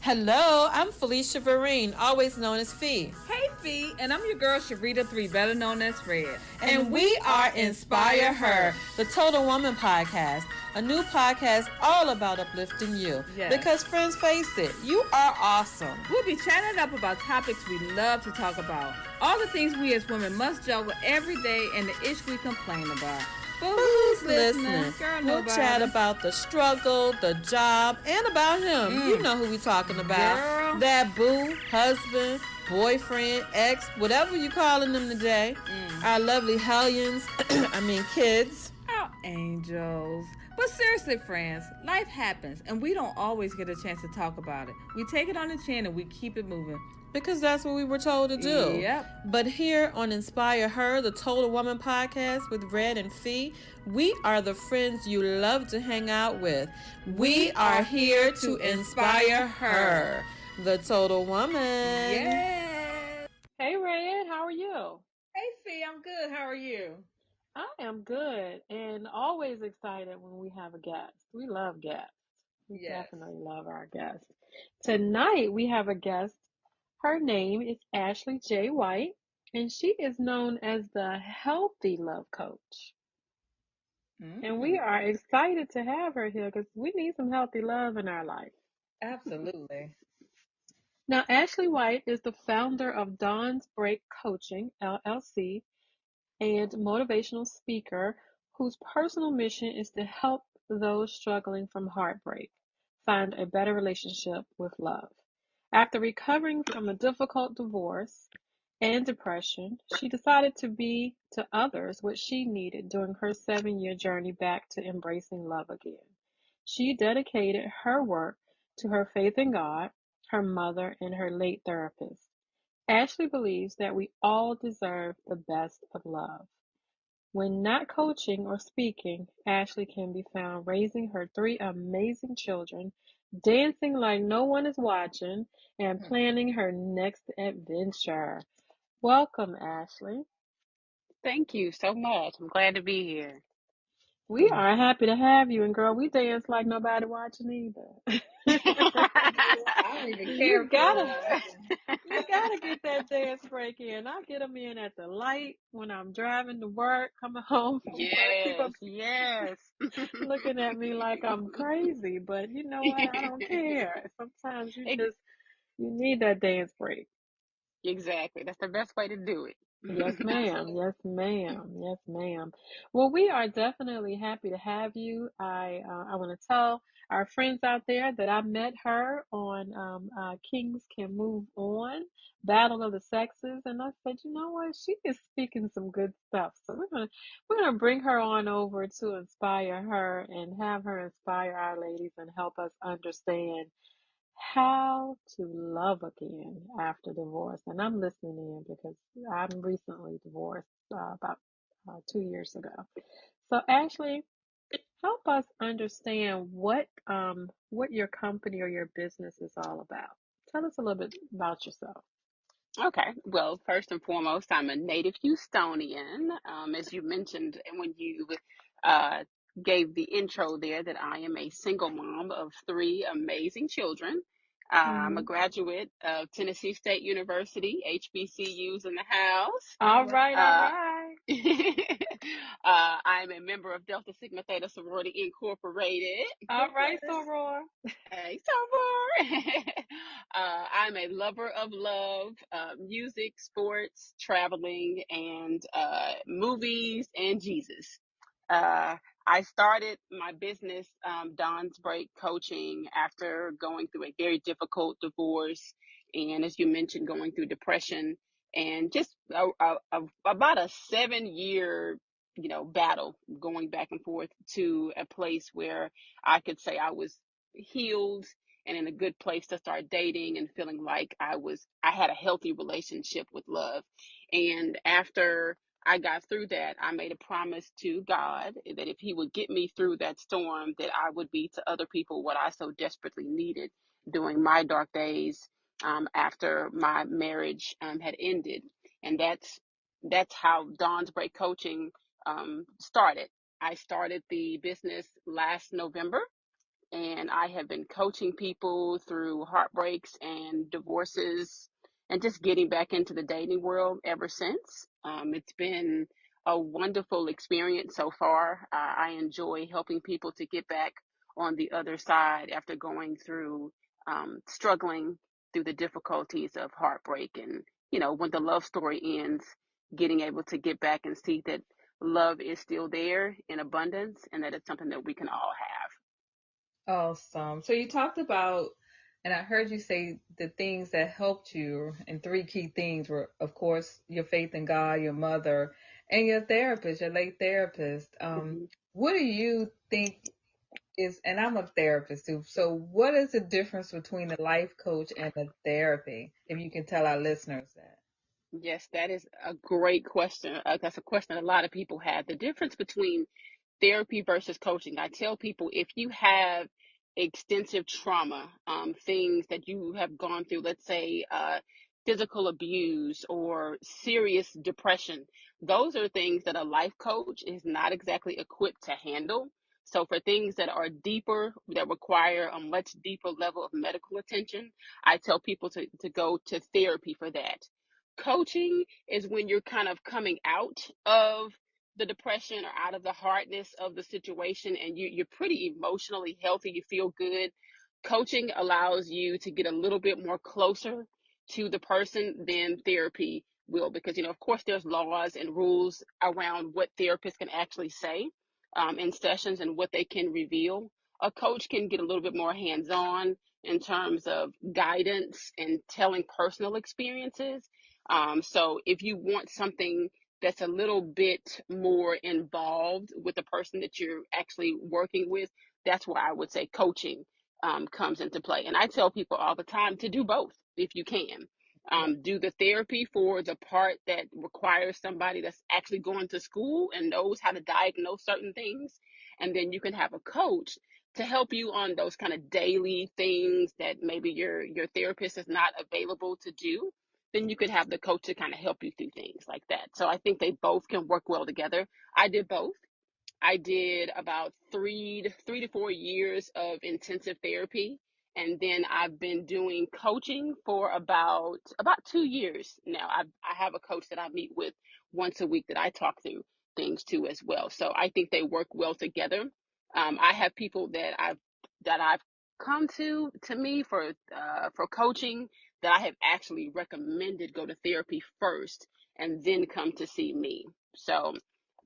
Hello, I'm Felicia Vereen, always known as Fee. Hey, Fee, and I'm your girl Sharita 3, better known as Fred. And we are Inspire Her, the Total Woman podcast, a new podcast all about uplifting you. Yes. Because friends, face it, you are awesome. We'll be chatting up about topics we love to talk about, all the things we as women must juggle every day, and the ish we complain about. But who's listening? Girl, we'll chat about the struggle, the job, and about him. You know who we talking about. Girl. That boo, husband, boyfriend, ex, whatever you calling them today. Our lovely hellions, kids. Our angels. But seriously, friends, life happens, and we don't always get a chance to talk about it. We take it on the chin and we keep it moving. Because that's what we were told to do. Yep. But here on Inspire Her, the Total Woman podcast with Red and Fee, we are the friends you love to hang out with. We are here to inspire her, the Total Woman. Yeah. Hey, Red, how are you? Hey, Fee, I'm good. How are you? I am good and always excited when we have a guest. We love guests. We definitely love our guests. Tonight we have a guest. Her name is Ashley J. White, and she is known as the Healthy Love Coach. And we are excited to have her here because we need some healthy love in our life. Absolutely. Now, Ashley White is the founder of Dawn's Break Coaching, LLC, and motivational speaker whose personal mission is to help those struggling from heartbreak find a better relationship with love. After recovering from a difficult divorce and depression, she decided to be to others what she needed during her 7-year journey back to embracing love again. She dedicated her work to her faith in God, her mother, and her late therapist. Ashley believes that we all deserve the best of love. When not coaching or speaking, Ashley can be found raising her 3 amazing children, dancing like no one is watching, and planning her next adventure. Welcome, Ashley. Thank you so much. I'm glad to be here. We are happy to have you, and girl, we dance like nobody watching either. I don't even care. You gotta get that dance break in. I get them in at the light when I'm driving to work, coming home from work. People Yes. looking at me like I'm crazy, but you know what? I don't care. Sometimes you need that dance break. Exactly. That's the best way to do it. Yes, ma'am. Yes, ma'am. Yes, ma'am. Well, we are definitely happy to have you. I want to tell our friends out there that I met her on Kings Can Move On, Battle of the Sexes, and I said, you know what? She is speaking some good stuff. So we're gonna bring her on over to inspire her and have her inspire our ladies and help us understand how to love again after divorce. And I'm listening in because I'm recently divorced about 2 years ago. So Ashley, help us understand what your company or your business is all about. Tell us a little bit about yourself. Okay. Well, first and foremost, I'm a native Houstonian. As you mentioned when you uh, gave the intro there, that I am a single mom of 3 amazing children. I'm a graduate of Tennessee State University, HBCUs in the house. All right, all Uh, right. I'm a member of Delta Sigma Theta Sorority Incorporated. All right, Soror. Hey, Summer. I'm a lover of love, music, sports, traveling, and movies and Jesus. Uh, I started my business, Don's Break Coaching, after going through a very difficult divorce, and as you mentioned, going through depression, and just about a 7-year, battle going back and forth to a place where I could say I was healed and in a good place to start dating and feeling like I had a healthy relationship with love. And after I got through that, I made a promise to God that if he would get me through that storm, that I would be to other people what I so desperately needed during my dark days, after my marriage had ended. And that's how Dawn's Break Coaching started. I started the business last November, and I have been coaching people through heartbreaks and divorces and just getting back into the dating world ever since. It's been a wonderful experience so far. I enjoy helping people to get back on the other side after going through struggling through the difficulties of heartbreak. And, when the love story ends, getting able to get back and see that love is still there in abundance and that it's something that we can all have. Awesome. So you talked about, and I heard you say the things that helped you, and three key things were, of course, your faith in God, your mother, and your therapist, your late therapist. Mhm. What do you think is, and I'm a therapist too, so what is the difference between a life coach and a therapy? If you can tell our listeners that. Yes, that is a great question. That's a question a lot of people have. The difference between therapy versus coaching. I tell people if you have extensive trauma, things that you have gone through, let's say physical abuse or serious depression, those are things that a life coach is not exactly equipped to handle. So for things that are deeper, that require a much deeper level of medical attention, I tell people to go to therapy for that. Coaching is when you're kind of coming out of the depression or out of the hardness of the situation and you're pretty emotionally healthy, you feel good. Coaching allows you to get a little bit more closer to the person than therapy will, because of course there's laws and rules around what therapists can actually say in sessions and what they can reveal. A coach can get a little bit more hands-on in terms of guidance and telling personal experiences. So if you want something that's a little bit more involved with the person that you're actually working with, that's where I would say coaching comes into play. And I tell people all the time to do both if you can. Yeah. Do the therapy for the part that requires somebody that's actually going to school and knows how to diagnose certain things. And then you can have a coach to help you on those kind of daily things that maybe your therapist is not available to do. Then you could have the coach to kind of help you through things like that. So I think they both can work well together. I did both. I did about 3 to 4 years of intensive therapy, and then I've been doing coaching for about 2 years now. I have a coach that I meet with once a week that I talk through things to as well. So I think they work well together. I have people that I've come to me for coaching that I have actually recommended go to therapy first and then come to see me. So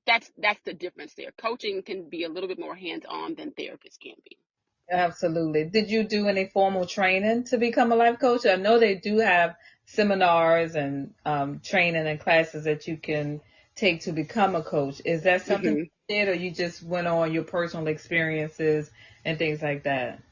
that's the difference there. Coaching can be a little bit more hands-on than therapists can be. Absolutely. Did you do any formal training to become a life coach? I know they do have seminars and training and classes that you can take to become a coach. Is that something hmm you did, or you just went on your personal experiences and things like that?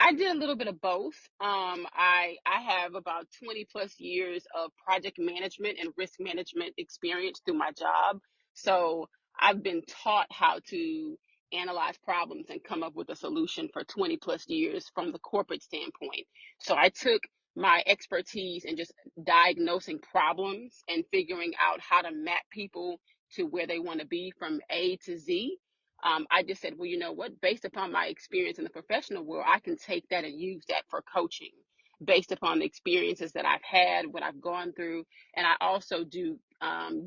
I did a little bit of both. I have about 20 plus years of project management and risk management experience through my job. So I've been taught how to analyze problems and come up with a solution for 20 plus years from the corporate standpoint. So I took my expertise in just diagnosing problems and figuring out how to map people to where they want to be from A to Z. I just said, well, you know what? Based upon my experience in the professional world, I can take that and use that for coaching based upon the experiences that I've had, what I've gone through. And I also do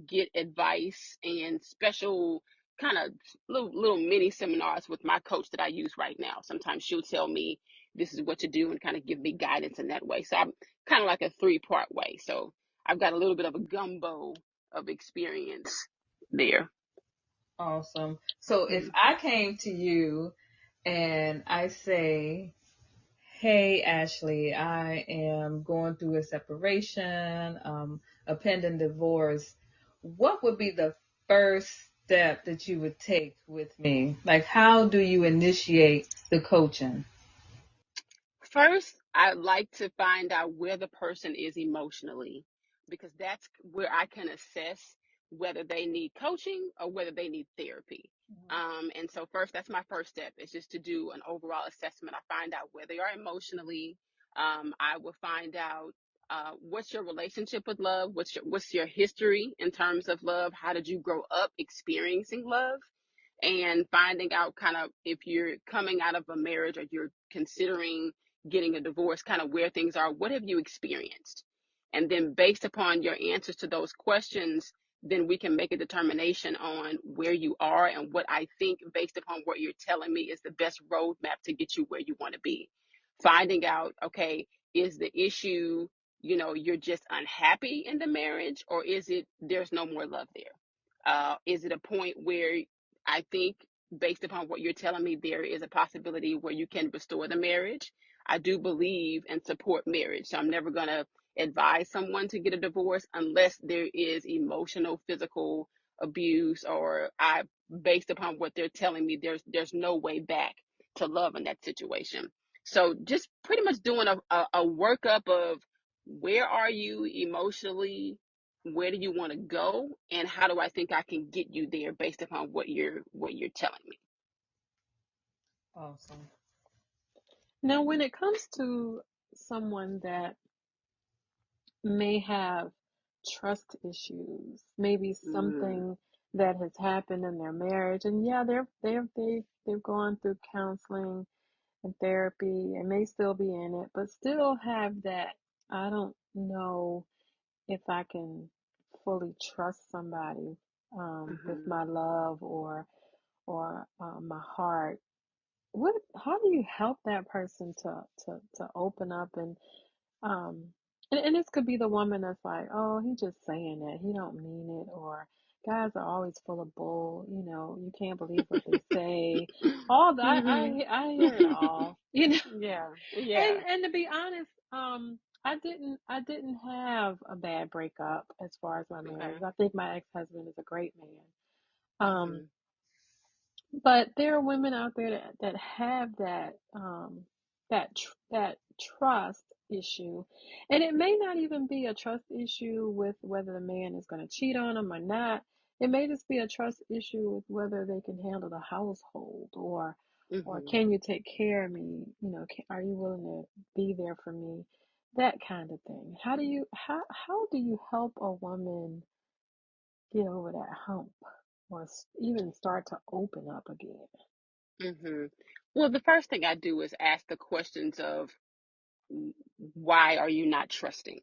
get advice and special kind of little mini seminars with my coach that I use right now. Sometimes she'll tell me this is what to do and kind of give me guidance in that way. So I'm kind of like a three-part way. So I've got a little bit of a gumbo of experience there. Awesome. So if I came to you and I say, hey, Ashley, I am going through a separation, a pending divorce. What would be the first step that you would take with me? Like, how do you initiate the coaching? First, I'd like to find out where the person is emotionally, because that's where I can assess whether they need coaching or whether they need therapy. And so first, that's my first step, is just to do an overall assessment. I find out where they are emotionally. I will find out what's your relationship with love? What's your history in terms of love? How did you grow up experiencing love? and finding out kind of if you're coming out of a marriage or you're considering getting a divorce, kind of where things are. What have you experienced? And then based upon your answers to those questions, then we can make a determination on where you are and what I think, based upon what you're telling me, is the best roadmap to get you where you want to be. Finding out, okay, is the issue, you're just unhappy in the marriage, or is it there's no more love there? Is it a point where I think, based upon what you're telling me, there is a possibility where you can restore the marriage? I do believe and support marriage, so I'm never going to advise someone to get a divorce unless there is emotional, physical abuse, or based upon what they're telling me, there's no way back to love in that situation. So just pretty much doing a workup of where are you emotionally, where do you want to go, and how do I think I can get you there based upon what you're telling me. Awesome. Now, when it comes to someone that may have trust issues, maybe Mm, something that has happened in their marriage, and yeah, they've gone through counseling and therapy and may still be in it, but still have that, I don't know if I can fully trust somebody with mhm, my love or my heart. How do you help that person to open up um, and this could be the woman that's like, oh, he just saying that. He don't mean it. Or guys are always full of bull. You can't believe what they say. All the, mhm. I hear it all. You know, Yeah, and yeah. and to be honest, I didn't have a bad breakup as far as my marriage. Okay. I think my ex-husband is a great man. Mhm, But there are women out there that have that trust issue, and it may not even be a trust issue with whether the man is going to cheat on them or not. It may just be a trust issue with whether they can handle the household, or mhm, can you take care of me? Are you willing to be there for me? That kind of thing. How do you help a woman get over that hump, or even start to open up again? mhm. Well, the first thing I do is ask the questions of, why are you not trusting?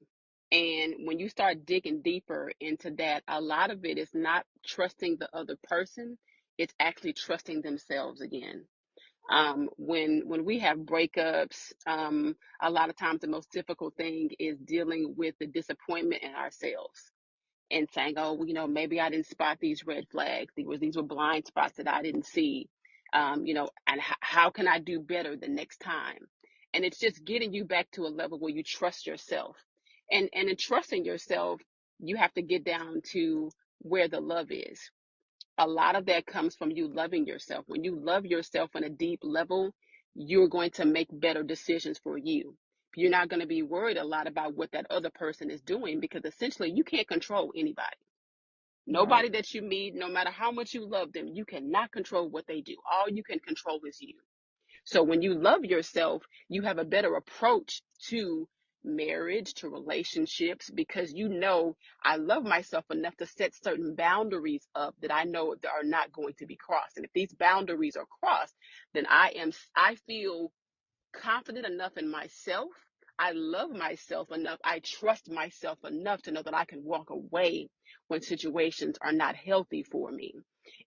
And when you start digging deeper into that, a lot of it is not trusting the other person, it's actually trusting themselves again. When we have breakups, a lot of times the most difficult thing is dealing with the disappointment in ourselves and saying, oh, well, maybe I didn't spot these red flags. These were blind spots that I didn't see. And how can I do better the next time? And it's just getting you back to a level where you trust yourself. And in trusting yourself, you have to get down to where the love is. A lot of that comes from you loving yourself. When you love yourself on a deep level, you're going to make better decisions for you. You're not going to be worried a lot about what that other person is doing, because essentially you can't control anybody. Right. Nobody that you meet, no matter how much you love them, you cannot control what they do. All you can control is you. So when you love yourself, you have a better approach to marriage, to relationships, because I love myself enough to set certain boundaries up that I know that are not going to be crossed. And if these boundaries are crossed, then I feel confident enough in myself. I love myself enough. I trust myself enough to know that I can walk away when situations are not healthy for me.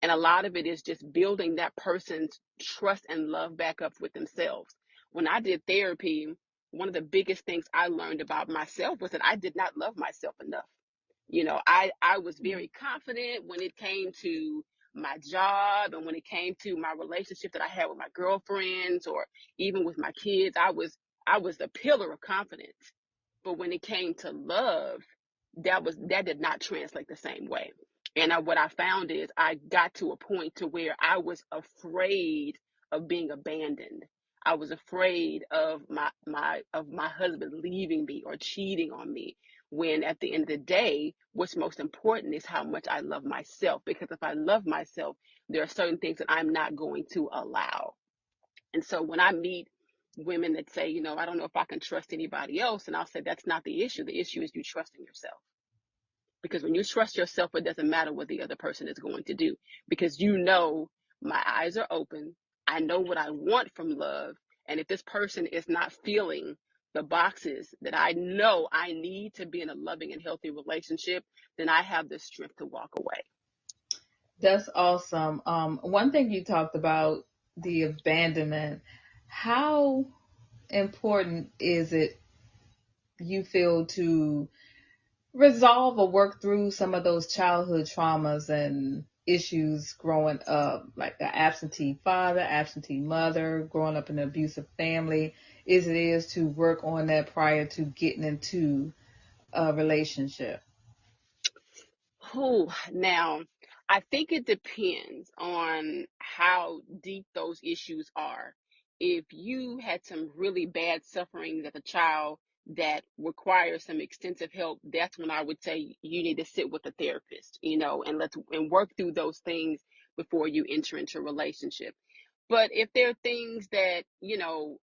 And a lot of it is just building that person's trust and love back up with themselves. When I did therapy, one of the biggest things I learned about myself was that I did not love myself enough. I was Mm. very confident when it came to my job and when it came to my relationship that I had with my girlfriends or even with my kids. I was a pillar of confidence. But when it came to love, that did not translate the same way. And what I found is I got to a point to where I was afraid of being abandoned. I was afraid of my husband leaving me or cheating on me, when at the end of the day, what's most important is how much I love myself. Because if I love myself, there are certain things that I'm not going to allow. And so when I meet women that say, I don't know if I can trust anybody else, and I'll say that's not the issue. The issue is you trusting yourself. Because when you trust yourself, it doesn't matter what the other person is going to do, because My eyes are open. I know what I want from love. And if this person is not feeling the boxes that I know I need to be in a loving and healthy relationship, then I have the strength to walk away. That's awesome. One thing you talked about, the abandonment. How important is it, you feel, to resolve or work through some of those childhood traumas and issues growing up, like an absentee father, absentee mother, growing up in an abusive family, as it is to work on that prior to getting into a relationship? Oh, now, I think it depends on how deep those issues are. If you had some really bad sufferings as a child that requires some extensive help, that's when I would say you need to sit with a therapist, and work through those things before you enter into a relationship. But if there are things that,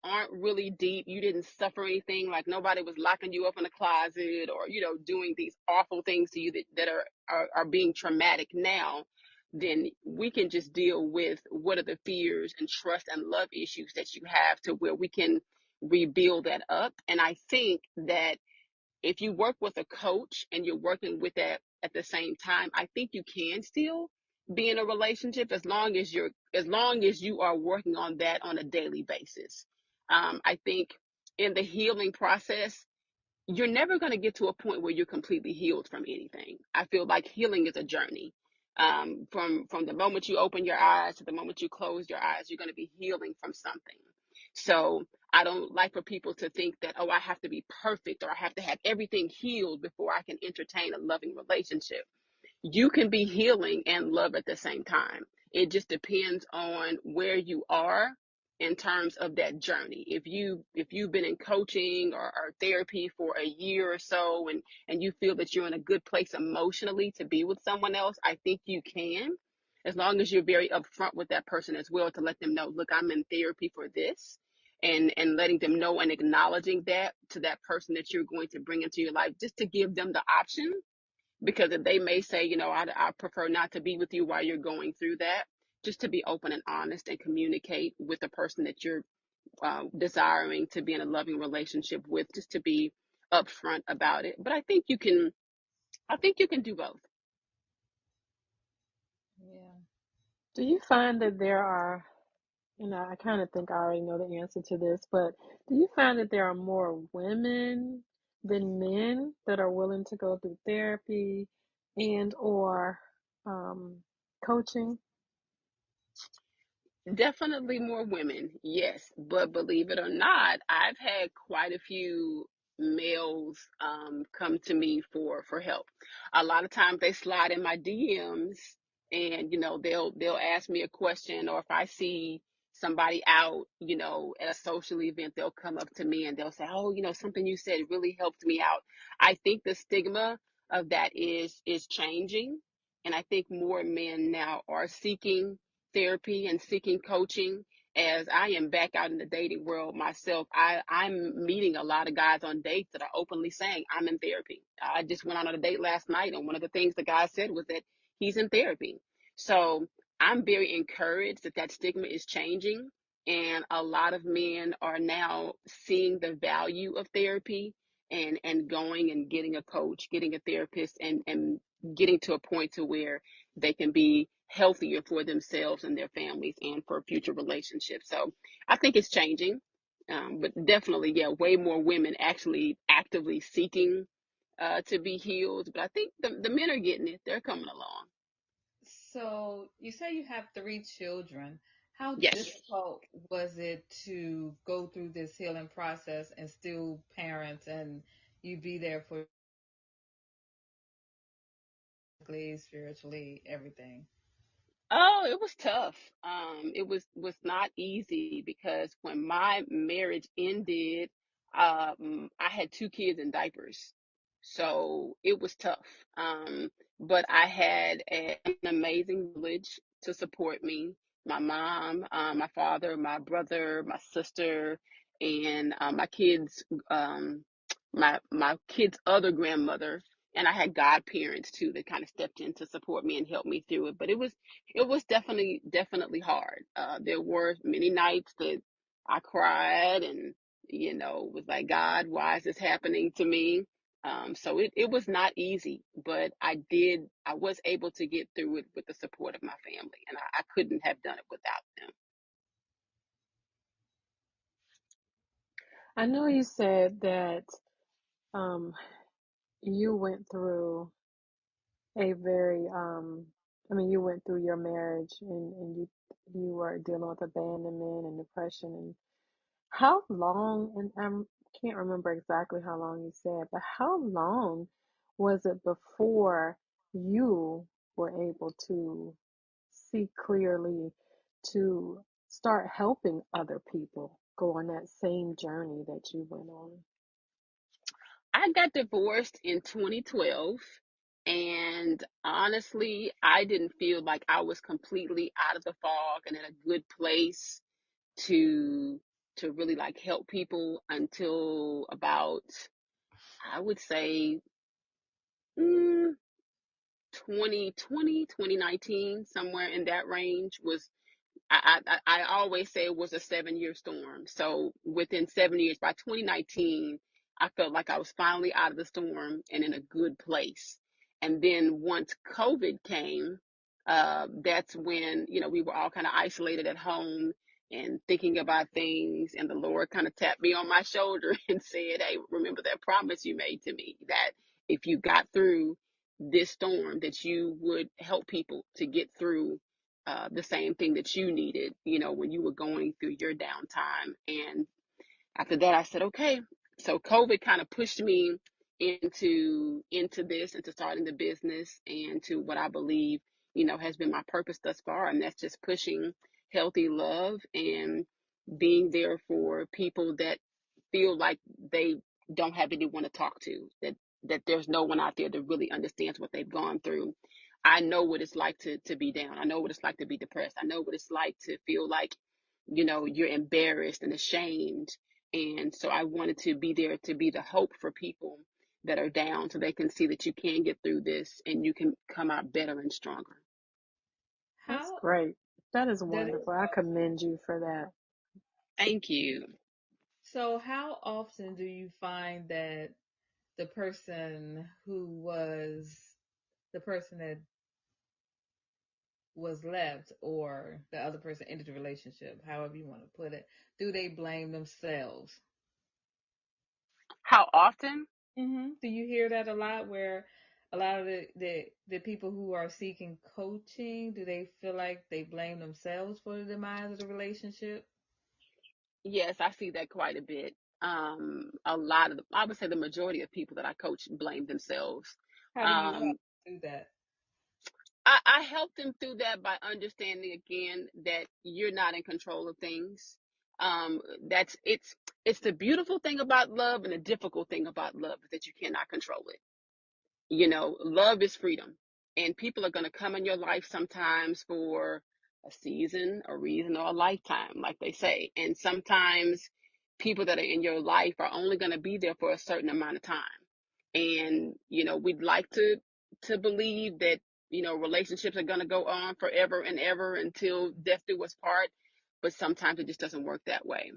aren't really deep, you didn't suffer anything, like nobody was locking you up in a closet or, doing these awful things to you that are being traumatic now, then we can just deal with what are the fears and trust and love issues that you have to where we can rebuild that up. And I think that if you work with a coach and you're working with that at the same time, I think you can still be in a relationship as long as you are working on that on a daily basis. I think in the healing process, you're never going to get to a point where you're completely healed from anything. I feel like healing is a journey. From the moment you open your eyes to the moment you close your eyes, you're going to be healing from something. So I don't like for people to think that, oh, I have to be perfect or I have to have everything healed before I can entertain a loving relationship. You can be healing and love at the same time. It just depends on where you are in terms of that journey. If you've been in coaching or therapy for a year or so, and you feel that you're in a good place emotionally to be with someone else, I think you can, as long as you're very upfront with that person as well, to let them know, look, I'm in therapy for this. And letting them know and acknowledging that to that person that you're going to bring into your life, just to give them the option, because if they may say, I prefer not to be with you while you're going through that, just to be open and honest and communicate with the person that you're desiring to be in a loving relationship with, just to be upfront about it. But I think you can do both. Yeah. Do you find that there are, and I kind of think I already know the answer to this, but do you find that there are more women than men that are willing to go through therapy and or um, coaching? Definitely more women, yes. But believe it or not, I've had quite a few males come to me for help. A lot of times they slide in my DMs, and they'll ask me a question, or if I see somebody out, at a social event, they'll come up to me and they'll say, "Oh, something you said really helped me out." I think the stigma of that is changing, and I think more men now are seeking therapy and seeking coaching. As I am back out in the dating world myself, I'm meeting a lot of guys on dates that are openly saying, I'm in therapy. I just went on a date last night, and one of the things the guy said was that he's in therapy. So I'm very encouraged that that stigma is changing, and a lot of men are now seeing the value of therapy, and going and getting a coach, getting a therapist, and getting to a point to where they can be healthier for themselves and their families and for future relationships. So I think it's changing, but definitely, yeah, way more women actually actively seeking to be healed. But I think the men are getting it; they're coming along. So you say you have 3 children. How Yes. difficult was it to go through this healing process and still parent, and you be there for physically, spiritually, everything? Oh, it was tough. It was not easy because when my marriage ended, I had 2 kids in diapers, so it was tough. But I had an amazing village to support me. My mom, my father, my brother, my sister, and my kids' other grandmother. And I had godparents too that kind of stepped in to support me and help me through it. But it was definitely hard. There were many nights that I cried and, was like, God, why is this happening to me? So it was not easy, but I was able to get through it with the support of my family, and I couldn't have done it without them. I know you said that um, you went through a very, you went through your marriage and you were dealing with abandonment and depression. And how long, and I can't remember exactly how long you said, but how long was it before you were able to see clearly to start helping other people go on that same journey that you went on? I got divorced in 2012, and honestly, I didn't feel like I was completely out of the fog and in a good place to really like help people until about, I would say, mm, 2020, 2019, somewhere in that range was. I always say it was a 7-year storm. So within 7 years, by 2019, I felt like I was finally out of the storm and in a good place. And then once COVID came, that's when, we were all kind of isolated at home and thinking about things. And the Lord kind of tapped me on my shoulder and said, hey, remember that promise you made to me that if you got through this storm, that you would help people to get through the same thing that you needed, when you were going through your downtime. And after that, I said, okay. So COVID kind of pushed me into starting the business and to what I believe, has been my purpose thus far. And that's just pushing healthy love and being there for people that feel like they don't have anyone to talk to, that there's no one out there that really understands what they've gone through. I know what it's like to be down. I know what it's like to be depressed. I know what it's like to feel like, you're embarrassed and ashamed. And so I wanted to be there to be the hope for people that are down so they can see that you can get through this and you can come out better and stronger. That's How great. That is that is wonderful. I commend you for that. Thank you. so how often do you find that the person who was the person that was left or the other person ended the relationship, however you want to put it, do they blame themselves? How often? Do you hear that a lot where a lot of the people who are seeking coaching, do they feel like they blame themselves for the demise of the relationship? Yes, I see that quite a bit. A lot of I would say the majority of people that I coach blame themselves. How do you help Um, do that? I help them through that by understanding again that you're not in control of things. That's it's the beautiful thing about love and the difficult thing about love is that you cannot control it. Love is freedom, and people are going to come in your life sometimes for a season, a reason, or a lifetime, like they say. And sometimes people that are in your life are only going to be there for a certain amount of time. And we'd like to believe that relationships are going to go on forever and ever until death do us part, but sometimes it just doesn't work that way.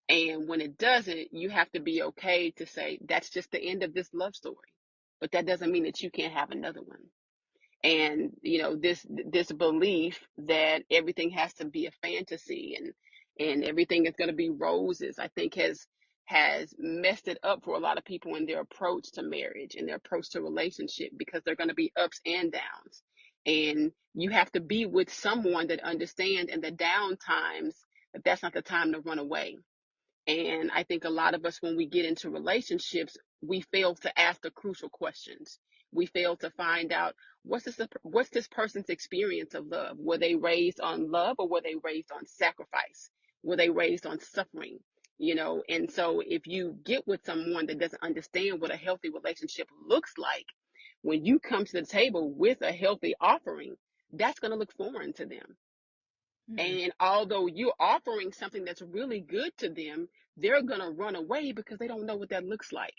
And when it doesn't, you have to be okay to say that's just the end of this love story, but that doesn't mean that you can't have another one. And this belief that everything has to be a fantasy and everything is going to be roses, I think has messed it up for a lot of people in their approach to marriage and their approach to relationship, because they're going to be ups and downs, and you have to be with someone that understands in the down times that that's not the time to run away. And I think a lot of us, when we get into relationships, we fail to ask the crucial questions. We fail to find out what's this person's experience of love? Were they raised on love, or were they raised on sacrifice? Were they raised on suffering? And so if you get with someone that doesn't understand what a healthy relationship looks like, when you come to the table with a healthy offering, that's going to look foreign to them. Hmm. And although you're offering something that's really good to them, they're going to run away because they don't know what that looks like.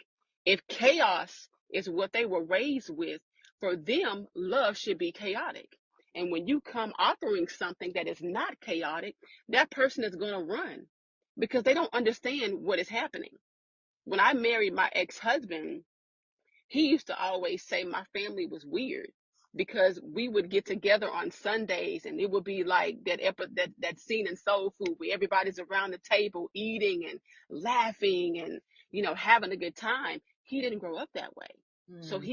If chaos It's what they were raised with. For them, love should be chaotic. And when you come offering something that is not chaotic, that person is going to run because they don't understand what is happening. When I married my ex-husband, he used to always say my family was weird because we would get together on Sundays and it would be like that scene in Soul Food where everybody's around the table eating and laughing and having a good time. He didn't grow up that way. So Mm.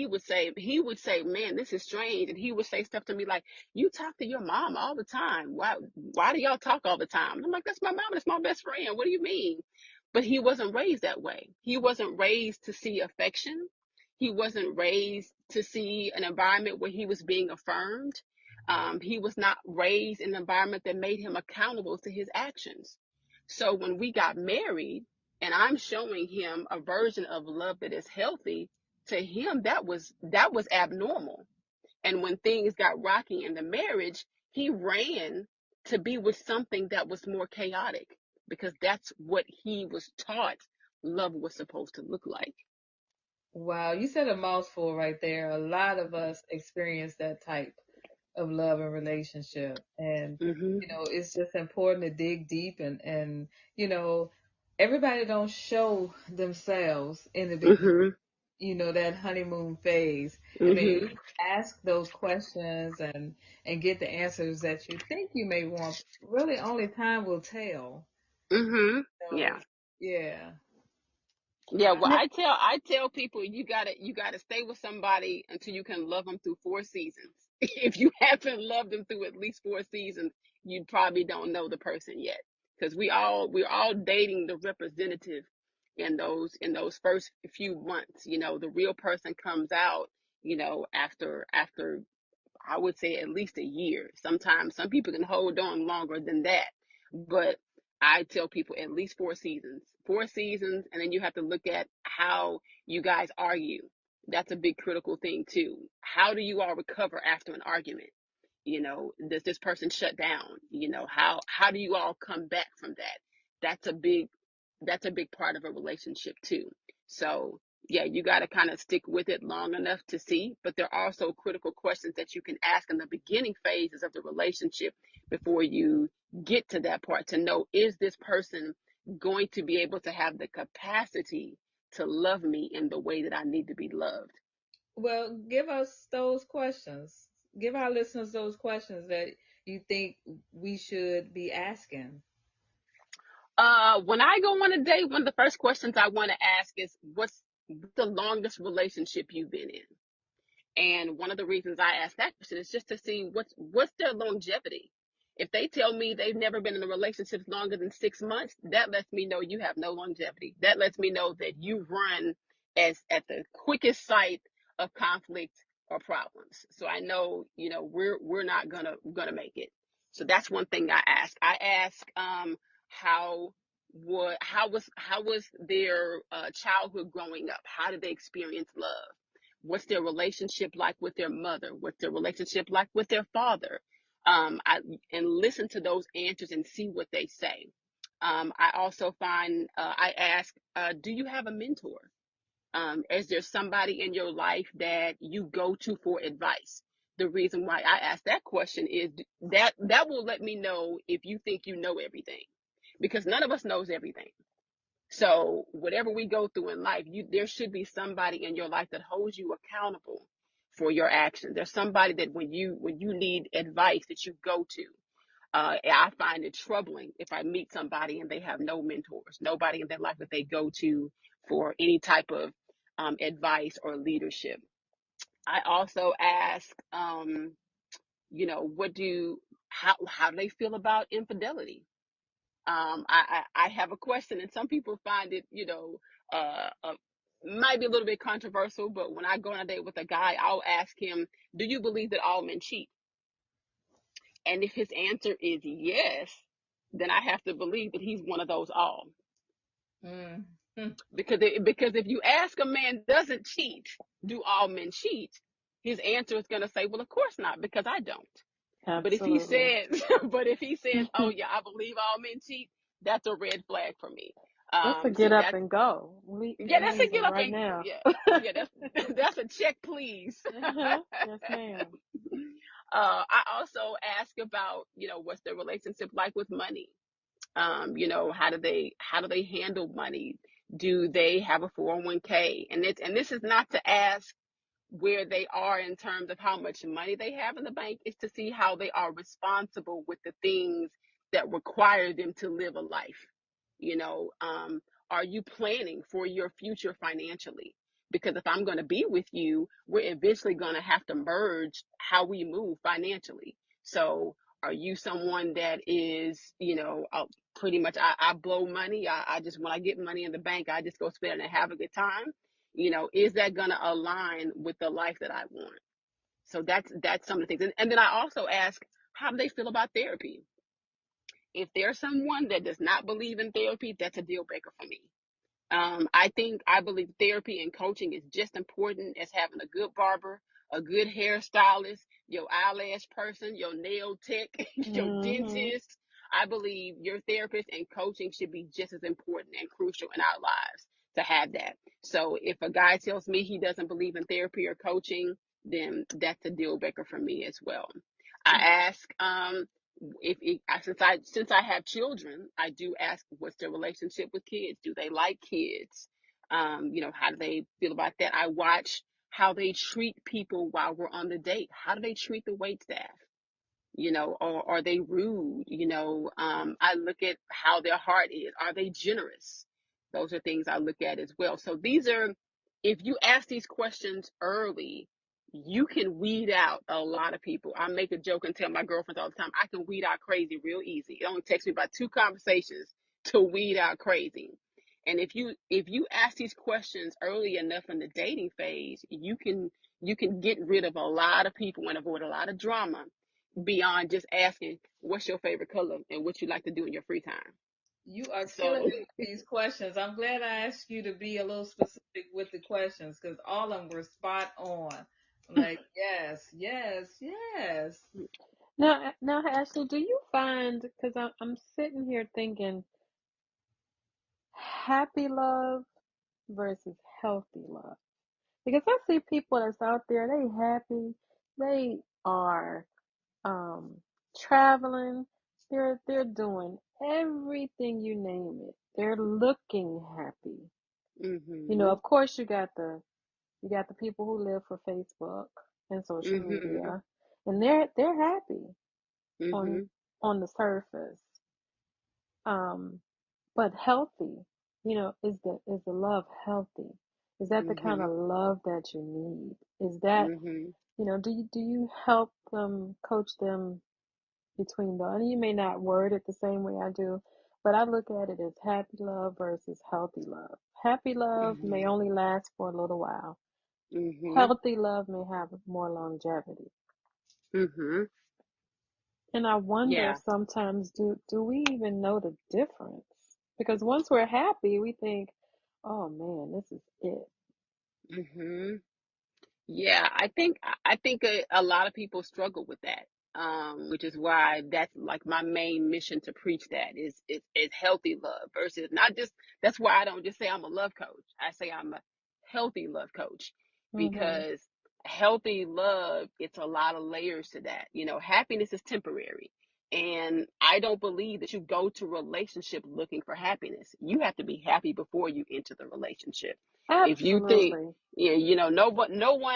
he would say, man, this is strange. And he would say stuff to me like, you talk to your mom all the time. Why do y'all talk all the time? And I'm like, that's my mom. That's my best friend. What do you mean? But he wasn't raised that way. He wasn't raised to see affection. He wasn't raised to see an environment where he was being affirmed. He was not raised in an environment that made him accountable to his actions. So when we got married and I'm showing him a version of love that is healthy, to him that was abnormal. And when things got rocky in the marriage, he ran to be with something that was more chaotic because that's what he was taught love was supposed to look like. Wow, you said a mouthful right there. A lot of us experience that type of love and relationship. And, Mhm. it's just important to dig deep and, you know, everybody don't show themselves in the beginning, Mhm. that honeymoon phase. I mean, Mhm. ask those questions and get the answers that you think you may want. Really, only time will tell. Mhm. So, Yeah. yeah. Yeah, well, Yeah, I tell people you gotta stay with somebody until you can love them through 4 seasons. If you haven't loved them through at least 4 seasons, you probably don't know the person yet. Because we're all dating the representative in those first few months. The real person comes out, after I would say at least a year. Sometimes some people can hold on longer than that. But I tell people at least 4 seasons. 4 seasons, and then you have to look at how you guys argue. That's a big critical thing too. How do you all recover after an argument? Does this person shut down? How do you all come back from that? That's a big that's a big part of a relationship too. So yeah, you got to kind of stick with it long enough to see, but there are also critical questions that you can ask in the beginning phases of the relationship before you get to that part to know, is this person going to be able to have the capacity to love me in the way that I need to be loved? Well, give us those questions. Give our listeners those questions that you think we should be asking. When I go on a date, one of the first questions I want to ask is, what's the longest relationship you've been in? And one of the reasons I ask that question is just to see what's their longevity. If they tell me they've never been in a relationship longer than 6 months, that lets me know you have no longevity. That lets me know that you run as at the quickest site of conflict or problems. So I know, we're not gonna make it. So that's one thing I ask. I ask how how was their childhood growing up? How did they experience love? What's their relationship like with their mother? What's their relationship like with their father? And listen to those answers and see what they say. I also I ask, do you have a mentor? Is there somebody in your life that you go to for advice? The reason why I ask that question is that will let me know if you think you know everything, because none of us knows everything. So whatever we go through in life, there should be somebody in your life that holds you accountable for your actions. There's somebody that when you need advice that you go to. I find it troubling if I meet somebody and they have no mentors, nobody in their life that they go to for any type of advice or leadership. I also ask, what do how do they feel about infidelity? I have a question, and some people find it, might be a little bit controversial, but when I go on a date with a guy, I'll ask him, do you believe that all men cheat? And if his answer is yes, then I have to believe that he's one of those all. Mm. Because if you ask a man doesn't cheat, do all men cheat? His answer is going to say, well, of course not, because I don't. But if he absolutely. says, but if he says, oh yeah, I believe all men cheat, that's a red flag for me. That's a So get up that's, and go. yeah, We that's a need get one up right and, now. yeah, yeah, that's that's a check, please. Uh-huh. Yes, ma'am. I also ask about, what's their relationship like with money? How do they handle money? Do they have a 401k? And this is not to ask where they are in terms of how much money they have in the bank. Is to see how they are responsible with the things that require them to live a life. You know, are you planning for your future financially? Because if I'm going to be with you, we're eventually going to have to merge how we move financially. So, are you someone that is, pretty much I blow money? I just, when I get money in the bank, I just go spend it and have a good time. Is that going to align with the life that I want? So that's some of the things. And then I also ask, how do they feel about therapy? If there's someone that does not believe in therapy, that's a deal breaker for me. I believe therapy and coaching is just important as having a good barber, a good hairstylist, your eyelash person, your nail tech, your Mm-hmm. dentist. I believe your therapist and coaching should be just as important and crucial in our lives to have that. So if a guy tells me he doesn't believe in therapy or coaching, then that's a deal breaker for me as well. I ask, since I have children, I do ask, what's their relationship with kids? Do they like kids? How do they feel about that? I watch how they treat people while we're on the date. How do they treat the wait staff? Or are they rude? I look at how their heart is. Are they generous? Those are things I look at as well. So if you ask these questions early, you can weed out a lot of people. I make a joke and tell my girlfriends all the time, I can weed out crazy real easy. It only takes me about 2 conversations to weed out crazy. And if you ask these questions early enough in the dating phase, you can get rid of a lot of people and avoid a lot of drama beyond just asking what's your favorite color and what you like to do in your free time. You are killing So me with these questions. I'm glad I asked you to be a little specific with the questions because all of them were spot on. I'm like, yes, yes, yes. Now, Ashley, do you find, because I'm sitting here thinking, happy love versus healthy love? Because I see people that's out there, they happy, they are um traveling, they're doing everything you name it. They're looking happy. mhm. Of course you got the people who live for Facebook and social Mhm. media, and they're happy on Mhm. on the surface. Um, but healthy, is the love healthy? Is that the kind of Mhm. love that you need? Is that, Mhm. do you help them, coach them between the, and you may not word it the same way I do, but I look at it as happy love versus healthy love. Happy love may Mhm. only last for a little while. Mhm. Healthy love may have more longevity. Mhm. And I wonder Yeah. sometimes, do we even know the difference? Because once we're happy, we think, oh man, this is it. Mhm. Yeah, I think a lot of people struggle with that, which is why that's like my main mission to preach that is healthy love versus not just. That's why I don't just say I'm a love coach. I say I'm a healthy love coach Mhm. because healthy love, it's a lot of layers to that. Happiness is temporary, and I don't believe that you go to relationship looking for happiness. You have to be happy before you enter the relationship. If you think Absolutely. yeah, no one,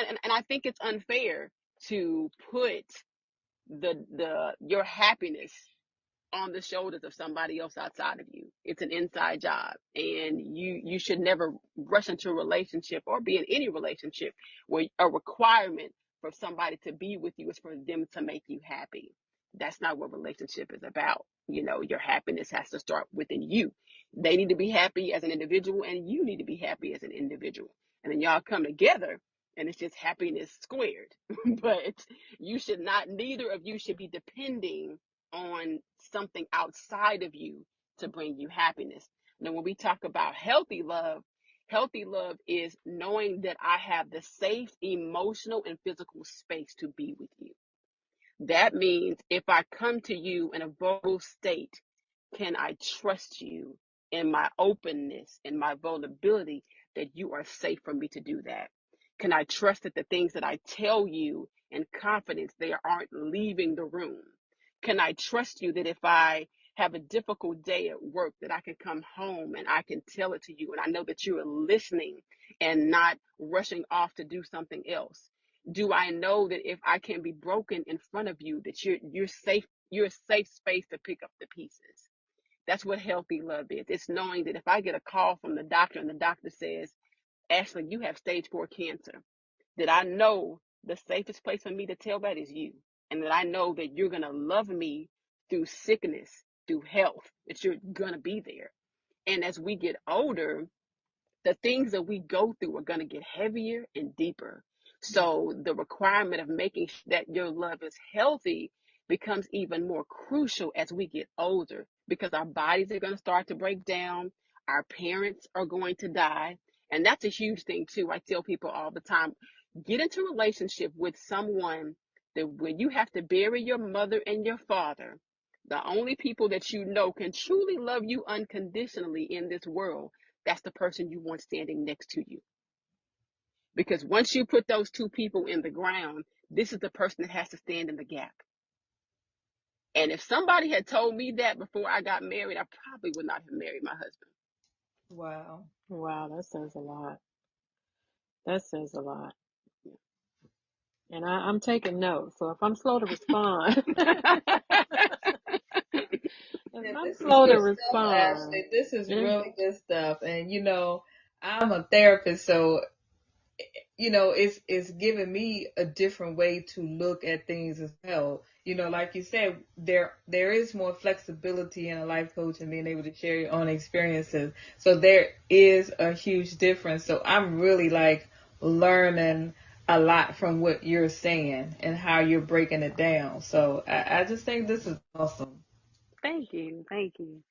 and I think it's unfair to put your happiness on the shoulders of somebody else outside of you. It's an inside job, and you should never rush into a relationship or be in any relationship where a requirement for somebody to be with you is for them to make you happy. That's not what relationship is about. Your happiness has to start within you. They need to be happy as an individual, and you need to be happy as an individual. And then y'all come together, and it's just happiness squared. But neither of you should be depending on something outside of you to bring you happiness. Now, when we talk about healthy love is knowing that I have the safe emotional and physical space to be with you. That means if I come to you in a vulnerable state, can I trust you in my openness and my vulnerability that you are safe for me to do that? Can I trust that the things that I tell you in confidence, they aren't leaving the room? Can I trust you that if I have a difficult day at work, that I can come home and I can tell it to you, and I know that you are listening and not rushing off to do something else? Do I know that if I can be broken in front of you, that you're safe, you're a safe space to pick up the pieces? That's what healthy love is. It's knowing that if I get a call from the doctor and the doctor says, Ashley, you have stage 4 cancer, that I know the safest place for me to tell that is you. And that I know that you're going to love me through sickness, through health, that you're going to be there. And as we get older, the things that we go through are going to get heavier and deeper. So the requirement of making sure that your love is healthy becomes even more crucial as we get older, because our bodies are going to start to break down. Our parents are going to die. And that's a huge thing too. I tell people all the time, get into a relationship with someone that when you have to bury your mother and your father, the only people that you know can truly love you unconditionally in this world, that's the person you want standing next to you. Because once you put those two people in the ground, this is the person that has to stand in the gap. And if somebody had told me that before I got married, I probably would not have married my husband. Wow. Wow, that says a lot. That says a lot. And I'm taking notes. So if I'm slow to respond, if Yeah, I'm this is slow to good stuff, respond, Ashley. This is eh, really good stuff. And I'm a therapist, so it's giving me a different way to look at things as well. Like you said, there is more flexibility in a life coach and being able to share your own experiences. So there is a huge difference. So I'm really like learning a lot from what you're saying and how you're breaking it down. So I just think this is awesome. Thank you. Thank you.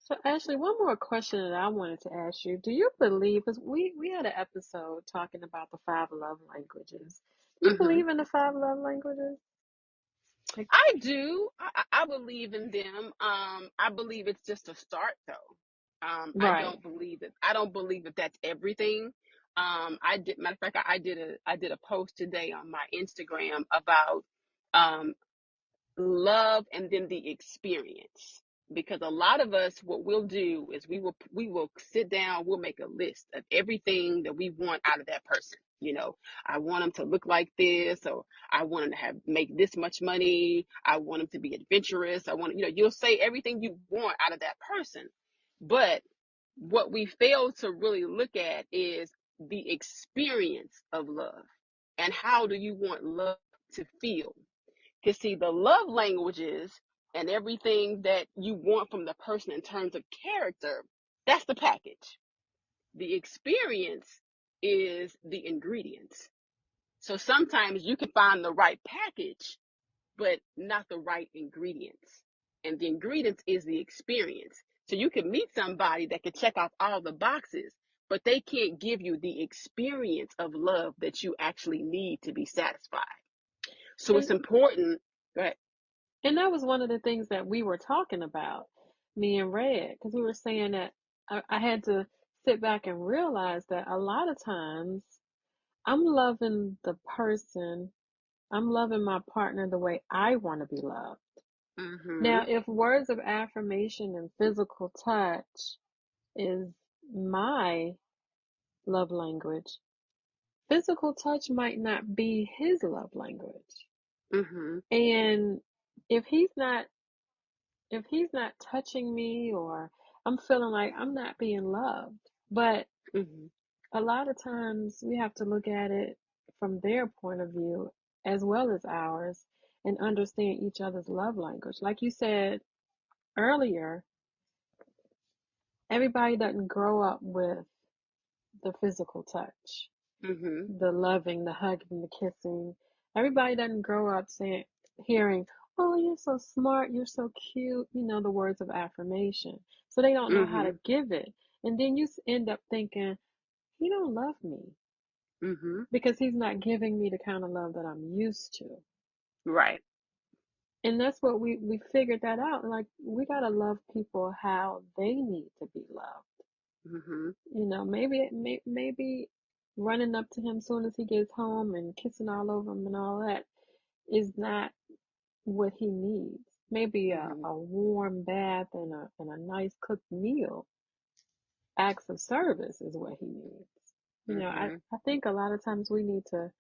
so Ashley, one more question that I wanted to ask you. Do you believe, because we had an episode talking about the 5 love languages. Do you Hmm. believe in the 5 love languages? Like, I do. I believe in them. I believe it's just a start, though. I right. don't believe that. I don't believe that that's everything. I did. Matter of fact, I did a post today on my Instagram about um, love and then the experience, because a lot of us, what we'll do is we will sit down, we'll make a list of everything that we want out of that person. I want them to look like this, or I want them to have make this much money, I want them to be adventurous, I want, you'll say everything you want out of that person. But what we fail to really look at is the experience of love, and how do you want love to feel. Because see, the love languages and everything that you want from the person in terms of character, that's the package. The experience is the ingredients. So sometimes you can find the right package, but not the right ingredients. And the ingredients is the experience. So you can meet somebody that can check off all the boxes, but they can't give you the experience of love that you actually need to be satisfied. So it's And important. Go ahead. and that was one of the things that we were talking about, me and Red, because we were saying that I had to sit back and realize that a lot of times I'm loving the person, I'm loving my partner the way I want to be loved. Now, Mhm. if words of affirmation and physical touch is my love language, physical touch might not be his love language. Mhm. And if he's not if he's not touching me, or I'm feeling like I'm not being loved. But Mhm. a lot of times we have to look at it from their point of view as well as ours, and understand each other's love language. Like you said earlier, everybody doesn't grow up with the physical touch, Mhm. the loving, the hugging, the kissing. Everybody doesn't grow up hearing, "Oh, you're so smart, you're so cute," the words of affirmation. So they don't know how to Mhm. give it. And then you end up thinking, he don't love me Mhm. because he's not giving me the kind of love that I'm used to. Right. And that's what we figured that out. Like, we gotta love people how they need to be loved. Mhm. Maybe running up to him soon as he gets home and kissing all over him and all that is not what he needs. Maybe Mhm. a warm bath and a nice cooked meal, acts of service is what he needs. Mhm. I think a lot of times we need to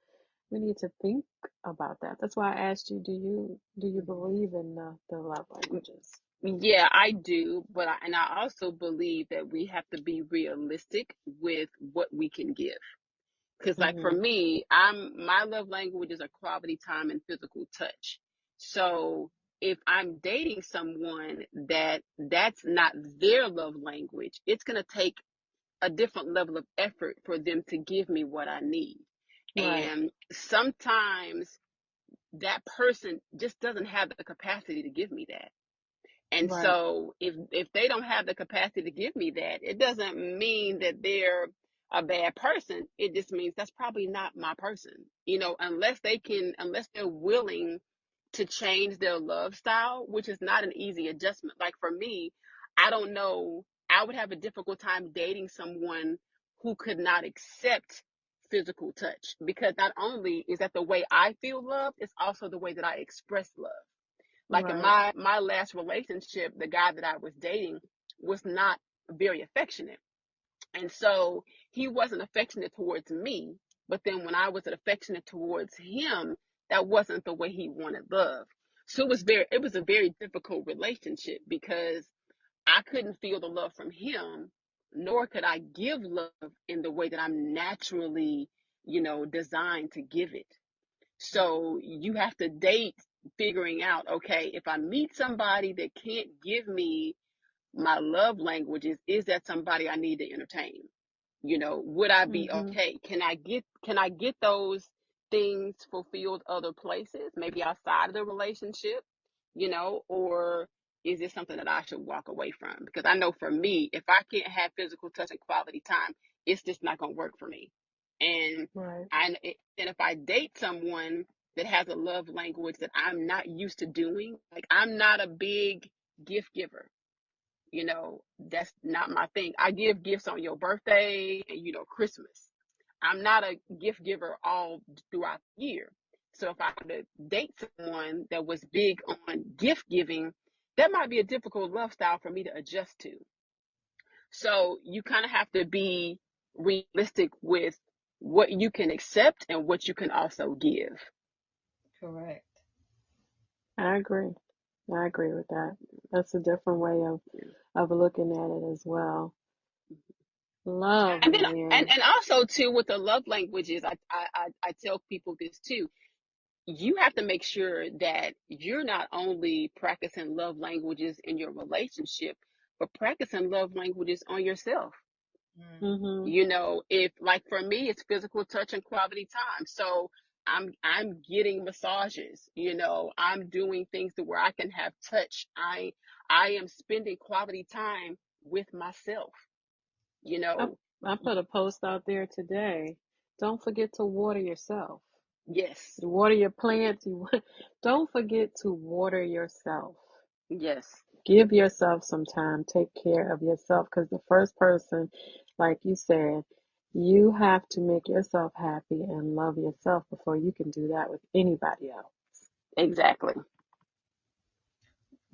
think about that. That's why I asked you, do you Mhm. believe in the love languages? Yeah, I do, but I also believe that we have to be realistic with what we can give. Because like for Mhm. me, my love languages are quality time and physical touch. So if I'm dating someone that's not their love language, it's gonna take a different level of effort for them to give me what I need. Right. And sometimes that person just doesn't have the capacity to give me that. And Right. so if they don't have the capacity to give me that, it doesn't mean that they're a bad person. It just means that's probably not my person. Unless they're willing to change their love style, which is not an easy adjustment. Like for me, I don't know, I would have a difficult time dating someone who could not accept physical touch, because not only is that the way I feel love, it's also the way that I express love. Like in Right. my last relationship, the guy that I was dating was not very affectionate. And so he wasn't affectionate towards me, but then when I was affectionate towards him, that wasn't the way he wanted love. So it was a very difficult relationship, because I couldn't feel the love from him, nor could I give love in the way that I'm naturally, designed to give it. So you have to date figuring out, okay, if I meet somebody that can't give me my love languages, is that somebody I need to entertain? Would I be Mhm. okay? Can I get those things fulfilled other places, maybe outside of the relationship, or is this something that I should walk away from? Because I know for me, if I can't have physical touch and quality time, it's just not going to work for me. And Right. and if I date someone that has a love language that I'm not used to doing, like I'm not a big gift giver. That's not my thing. I give gifts on your birthday and Christmas. I'm not a gift giver all throughout the year. So if I were to date someone that was big on gift giving, that might be a difficult love style for me to adjust to. So you kind of have to be realistic with what you can accept and what you can also give. Correct. I agree. I agree with that. That's a different way of looking at it as well. Love, And then man. and also too, with the love languages, I tell people this too. You have to make sure that you're not only practicing love languages in your relationship, but practicing love languages on yourself. Mm. Mhm. If like for me, it's physical touch and quality time. So I'm getting massages, I'm doing things to where I can have touch. I am spending quality time with myself, you I know. I put a post out there today. Don't forget to water yourself. Yes, You water your plants. Don't forget to water yourself. yes, Give yourself some time. Take care of yourself, because the first person, like you said, you have to make yourself happy and love yourself before you can do that with anybody else. exactly.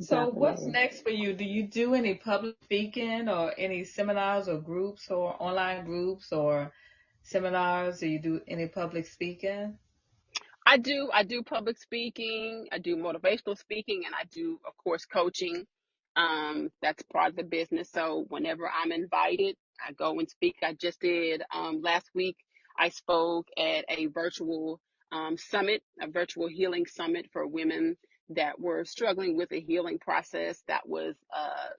So what's Definitely. next for you? Do you do any public speaking or any seminars or groups or online groups or seminars? Do you do any public speaking? I do public speaking, I do motivational speaking, and I do, of course, coaching. That's part of the business. So whenever I'm invited, I go and speak. I just did last week. I spoke at a virtual summit, a virtual healing summit for women that were struggling with a healing process. That was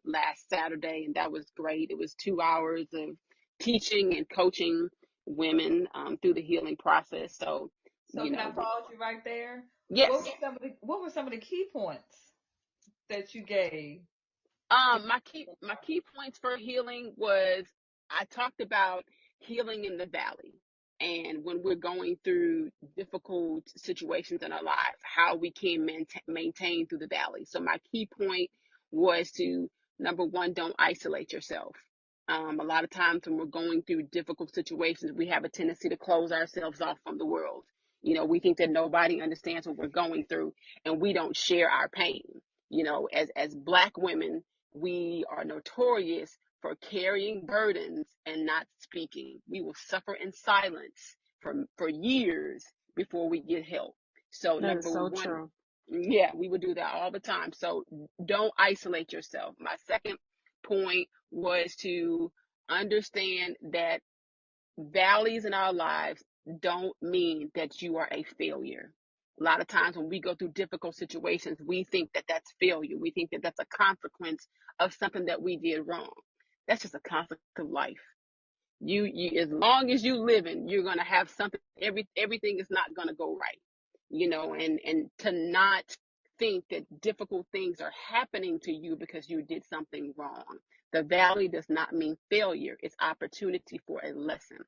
last Saturday, and that was great. It was 2 hours of teaching and coaching women through the healing process. So So you can I know, pause you right there? yes. What were some of the key points that you gave? My key points for healing was, I talked about healing in the valley. and when we're going through difficult situations in our lives, how we can maintain through the valley. So my key point was to, number one, don't isolate yourself. A lot of times when we're going through difficult situations, we have a tendency to close ourselves off from the world. We think that nobody understands what we're going through, and we don't share our pain. As Black women, we are notorious for carrying burdens and not speaking. We will suffer in silence for years before we get help. So That is number so one, true. yeah, we would do that all the time. So don't isolate yourself. My second point was to understand that valleys in our lives don't mean that you are a failure. A lot of times when we go through difficult situations, we think that that's failure. We think that that's a consequence of something that we did wrong. That's just a consequence of life. You as long as you living, you're gonna have something. Everything is not gonna go right, and to not think that difficult things are happening to you because you did something wrong. The valley does not mean failure. It's opportunity for a lesson,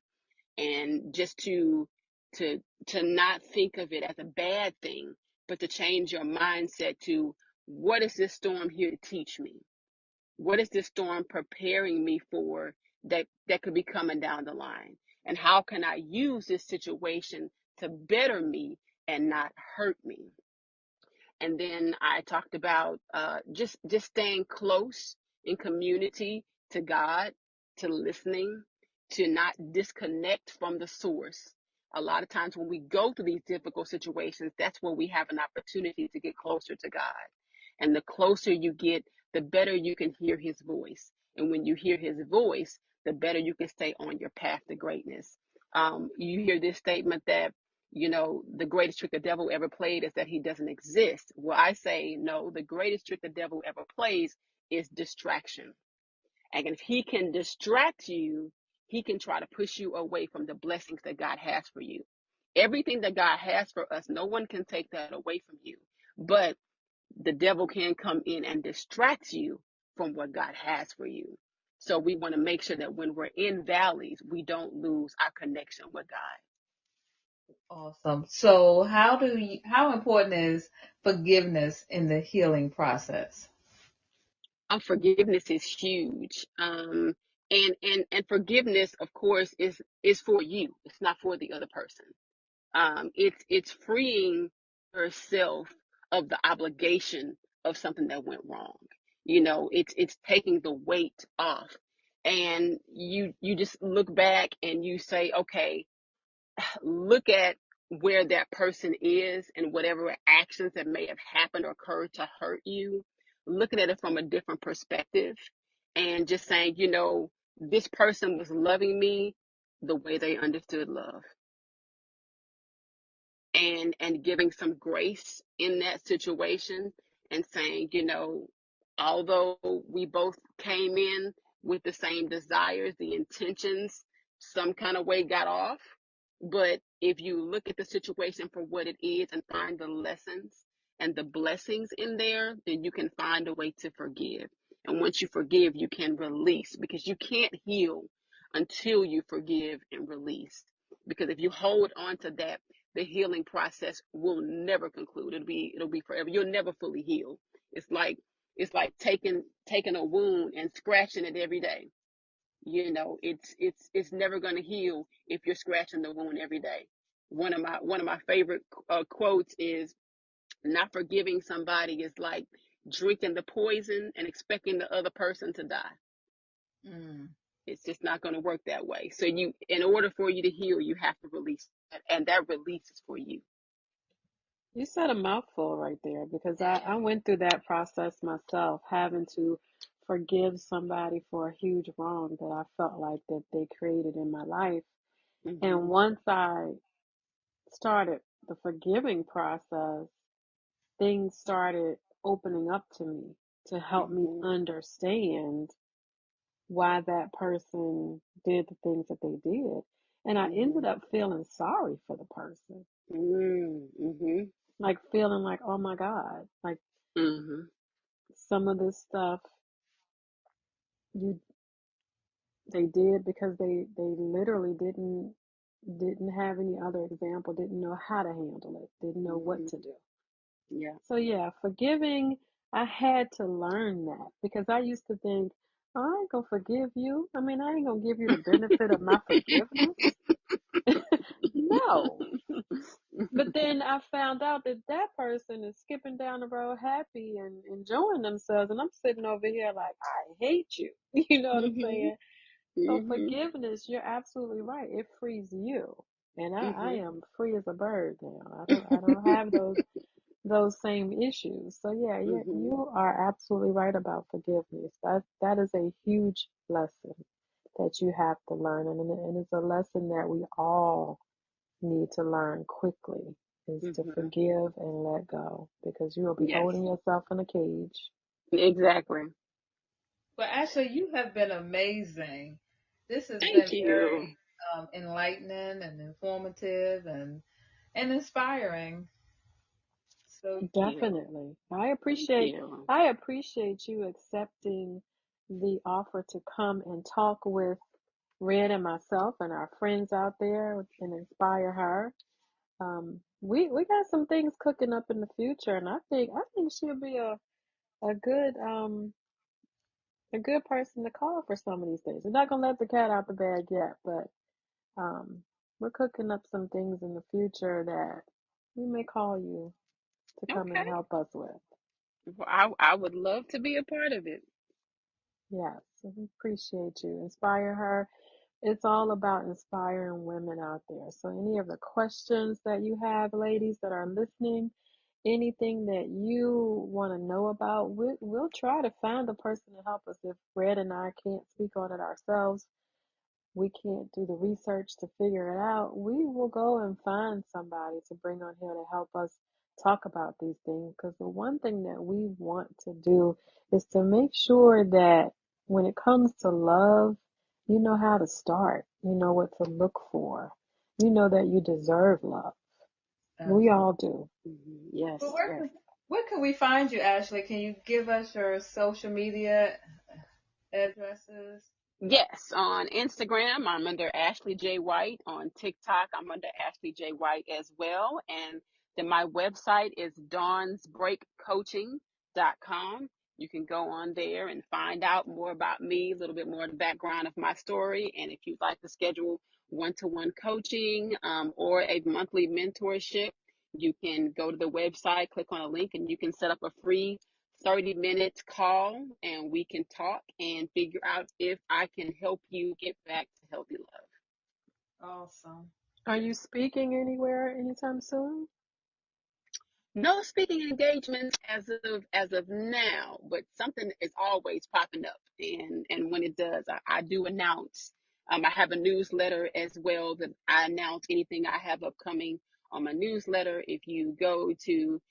and just to not think of it as a bad thing, but to change your mindset to, what is this storm here to teach me? What is this storm preparing me for, that could be coming down the line? And how can I use this situation to better me and not hurt me? And then I talked about just staying close in community to God, to listening, to not disconnect from the source. A lot of times when we go through these difficult situations, that's where we have an opportunity to get closer to God. And the closer you get, the better you can hear his voice. And when you hear his voice, the better you can stay on your path to greatness. You hear this statement that, the greatest trick the devil ever played is that he doesn't exist. Well, I say no, the greatest trick the devil ever plays is distraction. And if he can distract you, he can try to push you away from the blessings that God has for you. Everything that God has for us, no one can take that away from you. But the devil can come in and distract you from what God has for you. So we want to make sure that when we're in valleys, we don't lose our connection with God. Awesome. So how important is forgiveness in the healing process? Forgiveness is huge. And forgiveness, of course, is for you. It's not for the other person. It's freeing yourself of the obligation of something that went wrong. It's taking the weight off, and you just look back and you say, okay, look at where that person is and whatever actions that may have happened or occurred to hurt you, looking at it from a different perspective, and just saying, this person was loving me the way they understood love, and giving some grace in that situation, and saying, although we both came in with the same desires, the intentions some kind of way got off, but if you look at the situation for what it is and find the lessons and the blessings in there, then you can find a way to forgive. And once you forgive, you can release, because you can't heal until you forgive and release. Because if you hold on to that, the healing process will never conclude. It'll be forever. You'll never fully heal. It's like taking a wound and scratching it every day. It's never going to heal if you're scratching the wound every day. One of my favorite quotes is, not forgiving somebody is like drinking the poison and expecting the other person to die. Mm. It's just not going to work that way. So in order for you to heal, you have to release that, and that release is for you. You said a mouthful right there, because I went through that process myself, having to forgive somebody for a huge wrong that I felt like that they created in my life. And Mhm. once I started the forgiving process, things started opening up to me to help me Mhm. understand why that person did the things that they did. And I ended Mhm. up feeling sorry for the person, Mhm. like feeling like, oh my God, like Mhm. some of this stuff you they did because they literally didn't didn't have any other example, didn't know how to handle it, didn't know what Hmm. to do. Yeah. So yeah, forgiving, I had to learn that because I used to think, oh, I ain't gonna forgive you. I mean, I ain't gonna give you the benefit of my forgiveness. No. But then I found out that that person is skipping down the road happy and enjoying themselves, and I'm sitting over here like, I hate you. You know what I'm Hmm. saying? So Hmm. forgiveness, you're absolutely right. It frees you. And I Hmm. am free as a bird now. I don't have those same issues. So yeah, Hmm. you are absolutely right about forgiveness. That is a huge lesson that you have to learn, and it's a lesson that we all need to learn quickly is to Hmm. forgive and let go because you will be Yes, holding yourself in a cage. exactly. Well, actually, you have been amazing. This has been Thank you. very enlightening and informative and inspiring. So, Thank you. Definitely. Thank you. I appreciate you accepting the offer to come and talk with Red and myself and our friends out there and inspire her. We got some things cooking up in the future, and I think she'll be a good a good person to call for some of these things. We're not gonna let the cat out the bag yet, but um, we're cooking up some things in the future that we may call you to come and Okay. help us with. Well, I would love to be a part of it. Yes, we appreciate you. Inspire her. It's all about inspiring women out there. So, any of the questions that you have, ladies that are listening, anything that you want to know about, we'll try to find a person to help us. If Red and I can't speak on it ourselves, we can't do the research to figure it out, we will go and find somebody to bring on here to help us talk about these things. Because the one thing that we want to do is to make sure that when it comes to love, you know how to start, you know what to look for, you know that you deserve love. We absolutely. all do. But Yes, yes. where can we find you, Ashley? Can you give us your social media addresses? Yes, on Instagram, I'm under Ashley J. White. On TikTok, I'm under Ashley J. White as well. And then my website is dawnsbreakcoaching.com. You can go on there and find out more about me, a little bit more of the background of my story. And if you'd like to schedule one-to-one coaching or a monthly mentorship, you can go to the website, click on a link, and you can set up a free 30 minutes call and we can talk and figure out if I can help you get back to healthy love. Awesome. Are you speaking anywhere anytime soon? No speaking engagements as of now, but something is always popping up, and when it does, I do announce. I have a newsletter as well that I announce anything I have upcoming on my newsletter. If you go to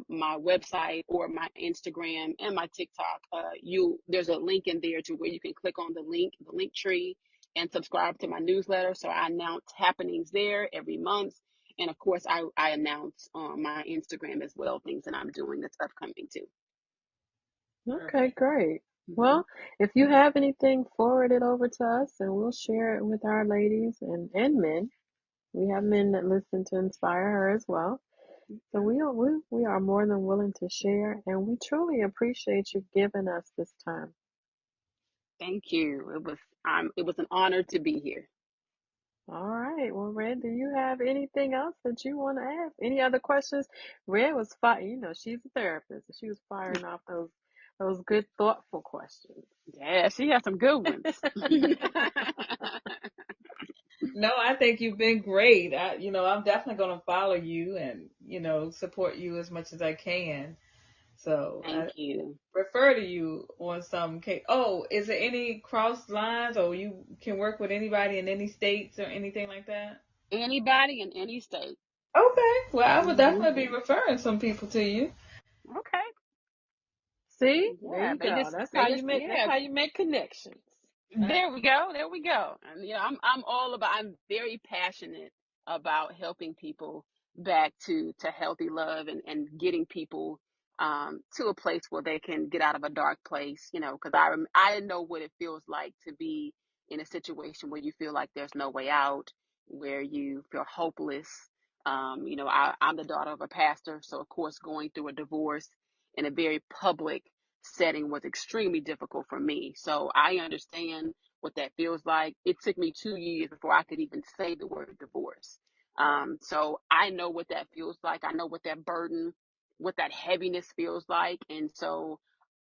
my website or my Instagram and my TikTok, you there's a link in there to where you can click on the link tree, and subscribe to my newsletter. So I announce happenings there every month. And of course, I announce on my Instagram as well things that I'm doing that's upcoming too. Okay, Perfect. great. Hmm. Well, if you have anything, forward it over to us and we'll share it with our ladies and men. We have men that listen to inspire her as well. So we are more than willing to share, and we truly appreciate you giving us this time. Thank you. It was an honor to be here. All right. Well, Red, do you have anything else that you want to ask? Any other questions? Red was she's a therapist. She was firing off those good, thoughtful questions. Yeah, she has some good ones. No, I think you've been great. I'm definitely going to follow you and, support you as much as I can. So I Thank you. refer to you on some case. Oh, is there any cross lines or you can work with anybody in any states or anything like that? Anybody in any state. Okay. Well, I would Hmm. definitely be referring some people to you. Okay. See, there Yeah, you go. That's yeah. how you make connections. There we go. There we go. And I'm very passionate about helping people back to healthy love and getting people to a place where they can get out of a dark place, because I know what it feels like to be in a situation where you feel like there's no way out. where you feel hopeless. I'm the daughter of a pastor, so of course, going through a divorce in a very public setting was extremely difficult for me. So I understand what that feels like. It took me 2 years before I could even say the word divorce. So I know what that feels like. I know what that burden, what that heaviness feels like. And so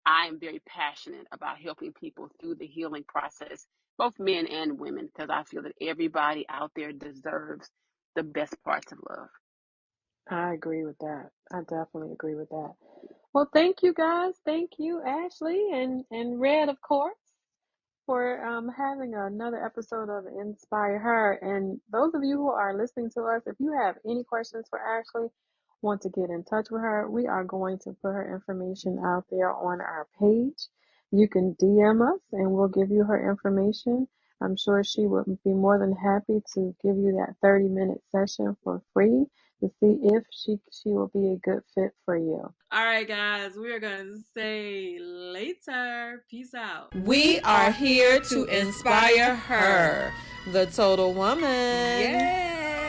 I am very passionate about helping people through the healing process, both men and women, because I feel that everybody out there deserves the best parts of love. I agree with that. I definitely agree with that. Well, thank you guys. Thank you, Ashley and Red, of course, for having another episode of Inspire Her. And those of you who are listening to us, if you have any questions for Ashley, want to get in touch with her, we are going to put her information out there on our page. You can DM us and we'll give you her information. I'm sure she would be more than happy to give you that 30-minute session for free to see if she will be a good fit for you. All right, guys, we are going to say later. Peace out. We are here to inspire her, the total woman. Yay!